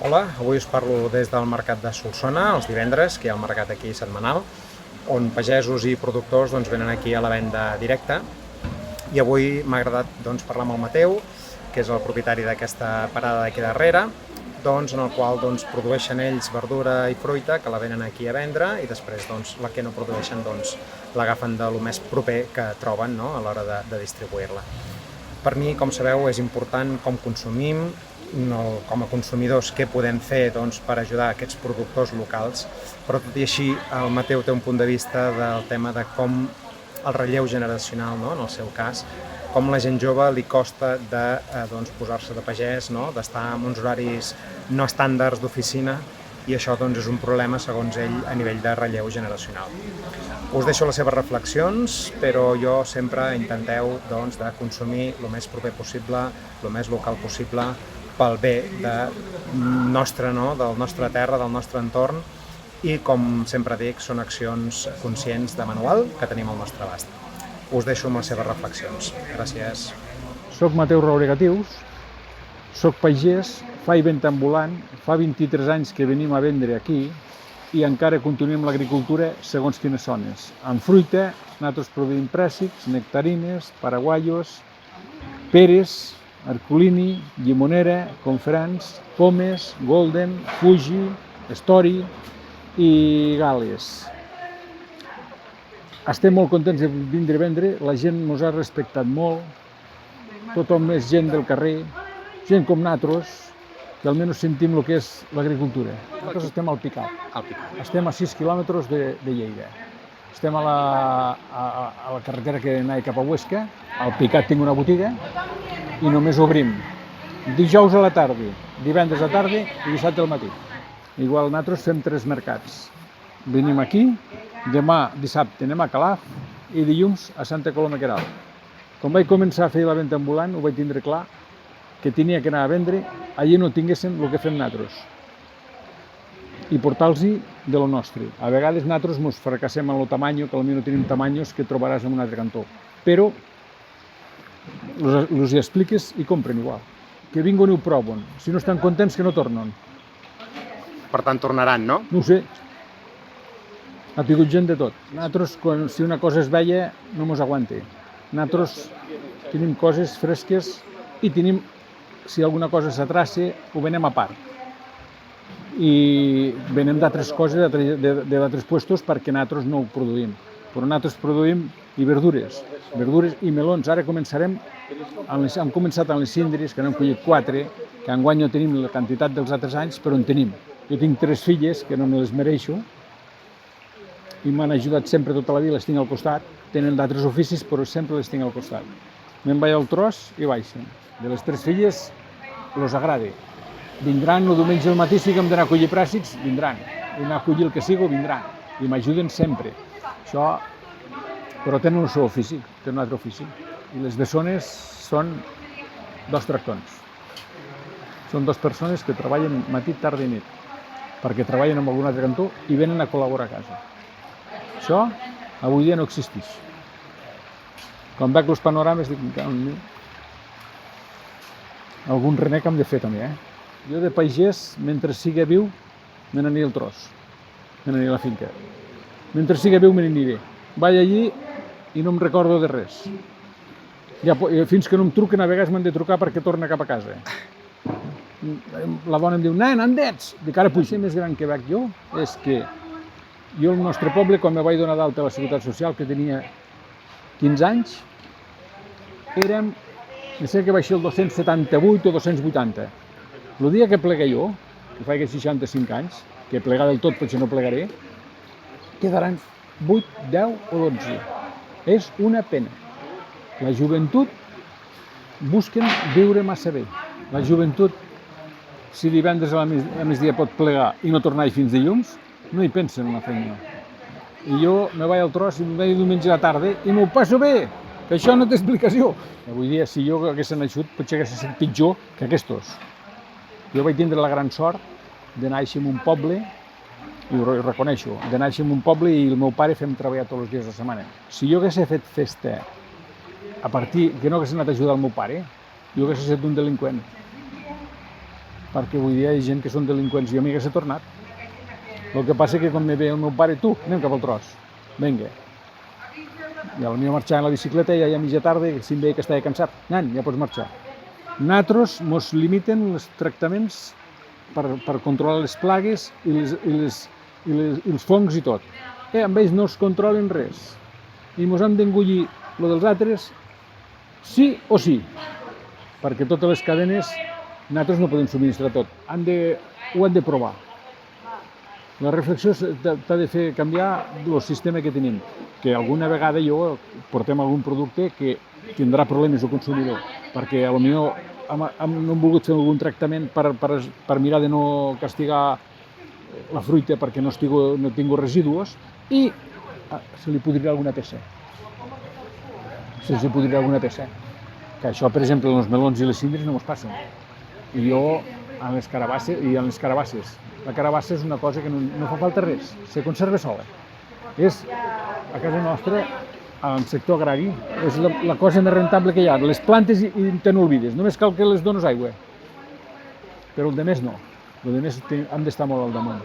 Hola, avui us parlo des del Mercat de Solsona, els divendres, que hi ha el mercat aquí setmanal, on pagesos i productors venen aquí a la venda directa. I avui m'ha agradat parlar amb el Mateu, que és el propietari d'aquesta parada d'aquí darrere, en el qual produeixen ells verdura i fruita, que la venen aquí a vendre, i després la que no produeixen l'agafen de lo més proper que troben, no?, a l'hora de distribuir-la. Per mi, com sabeu, és important com consumim, com a consumidors, què podem fer per ajudar aquests productors locals, però tot i així el Mateu té un punt de vista del tema de com el relleu generacional, no?, en el seu cas, com la gent jove li costa de posar-se de pagès, no?, d'estar en uns horaris no estàndards d'oficina, i això és un problema, segons ell, a nivell de relleu generacional. Us deixo les seves reflexions, però jo sempre intenteu de consumir el més proper possible, el més local possible, pel bé del nostre terra, del nostre entorn, i, com sempre dic, són accions conscients de manual que tenim al nostre abast. Us deixo amb les seves reflexions. Gràcies. Soc Mateu Rauregatius, soc pagès, faig venda ambulant, fa 23 anys que venim a vendre aquí i encara continuem l'agricultura segons quines zones. En fruita, nosaltres produïm prèssics, nectarines, paraguaios, peres, arcolini, llimonera, conferans, pomes, golden, fuji, story i gales. Estem molt contents de vindre a vendre, la gent ens ha respectat molt, tothom és gent del carrer, gent com nosaltres, que almenys sentim el que és l'agricultura. Nosaltres estem al Picat. Estem a 6 quilòmetres de Lleida. Estem a la carretera que anava cap a Huesca. Al Picat tinc una botiga i només obrim dijous a la tarda, divendres a la tarda i dissabte al matí. Igual nosaltres fem 3 mercats. Venim aquí, demà dissabte anem a Calaf i dilluns a Santa Coloma de Queralt. Quan vaig començar a fer la venda ambulant ho vaig tindre clar, que tenia que anar a vendre, allí no tinguessin el que fem nosaltres i portar-los de lo nostre. A vegades nosaltres ens fracassem en el tamany, que potser no tenim tamanys que trobaràs en un altre cantó, però els hi expliques i compren igual. Que vinguin i ho proven. Si no estan contents, que no tornen. Per tant, tornaran, no? No ho sé. Ha tingut gent de tot. Nosaltres, si una cosa és vella, no ens aguanta. Nosaltres tenim coses fresques i tenim, si alguna cosa s'atraça, ho venem a part. I venem d'altres coses, d'altres puestos, perquè nosaltres no ho produïm. Però nosaltres produïm i verdures i melons. Ara començarem, hem començat amb les síndries, que n'hem collit 4, que enguany no tenim la quantitat dels altres anys, però en tenim. Jo tinc 3 filles, que no me les mereixo, i m'han ajudat sempre tota la vida, les tinc al costat. Tenen d'altres oficis, però sempre les tinc al costat. Me'n vaig al tros i baixen. De les 3 filles, els agrada. Vindran el diumenge al matí, si hem d'anar a collir pràssics, vindran. I anar a collir el que sigui, vindran. I m'ajuden sempre. Això, però tenen el seu ofici, tenen un altre ofici. I les bessones són 2 tractons. Són 2 persones que treballen matí, tarda i nit, perquè treballen en algun altre cantó i venen a col·laborar a casa. Això avui dia no existeix. Quan veig els panorames dic, algun renec hem de fer també, Jo de pagès, mentre siga viu, me n'aniré al tros, me n'aniré a la finca. Mentre siga viu, me n'aniré. Vaig allí i no em recordo de res. Fins que no em truquen, a vegades m'han de trucar perquè torna cap a casa. La dona em diu, nen, on ets? Dic, ara potser més gran que veig jo, és que jo al nostre poble, quan me vaig donar d'alta a la Seguretat Social, que tenia 15 anys, érem, em sembla que va ser el 278 o 280. El dia que plegué jo, que faig 65 anys, que plegar del tot potser no plegaré, quedaran 8, 10 o 12. És una pena. La joventut busquen viure massa bé. La joventut, si divendres a migdia pot plegar i no tornar fins dilluns, no hi pensen en la feina. I jo me vaig al tros i em vaig diumenge a la tarda i m'ho passo bé, que això no té explicació. Avui dia, si jo hagués nascut, potser hagués estat pitjor que aquests. Jo vaig tindre la gran sort de néixer en un poble, i ho reconeixo, de néixer en un poble i el meu pare fem treballar tots els dies de la setmana. Si jo hagués fet festa a partir que no hagués anat a ajudar el meu pare, jo hagués estat un delinqüent. perquè avui dia hi ha gent que són delinqüents i a mi que s'ha tornat. El que passa que quan me ve el meu pare, tu, anem cap al tros, vinga. I a la meva marxar en la bicicleta ja a mitja tarda, si em veia que estava cansat, nan, ja pots marxar. Nosaltres mos limiten els tractaments per controlar les plagues i els fongs i tot. Amb ells no es controlen res. I mos hem d'engullir el dels altres sí o sí, perquè totes les cadenes nosaltres no podem subministrar tot. Ho han de provar. La reflexió t'ha de fer canviar el sistema que tenim, que alguna vegada portem algun producte que tindrà problemes el consumidor, perquè potser no hem volgut fer algun tractament per mirar de no castigar la fruita perquè no tingui residus i se li podrirà alguna peça. Que això, per exemple, en els melons i les cindres no mos passen. I jo, en les carabasses, la carabassa és una cosa que no fa falta res, se conserva sola. És, a casa nostra, al sector agrari, és la cosa més rentable que hi ha. Les plantes i te n'olvides, només cal que les dones aigua. Però el de més no, el de més hem d'estar molt al damunt.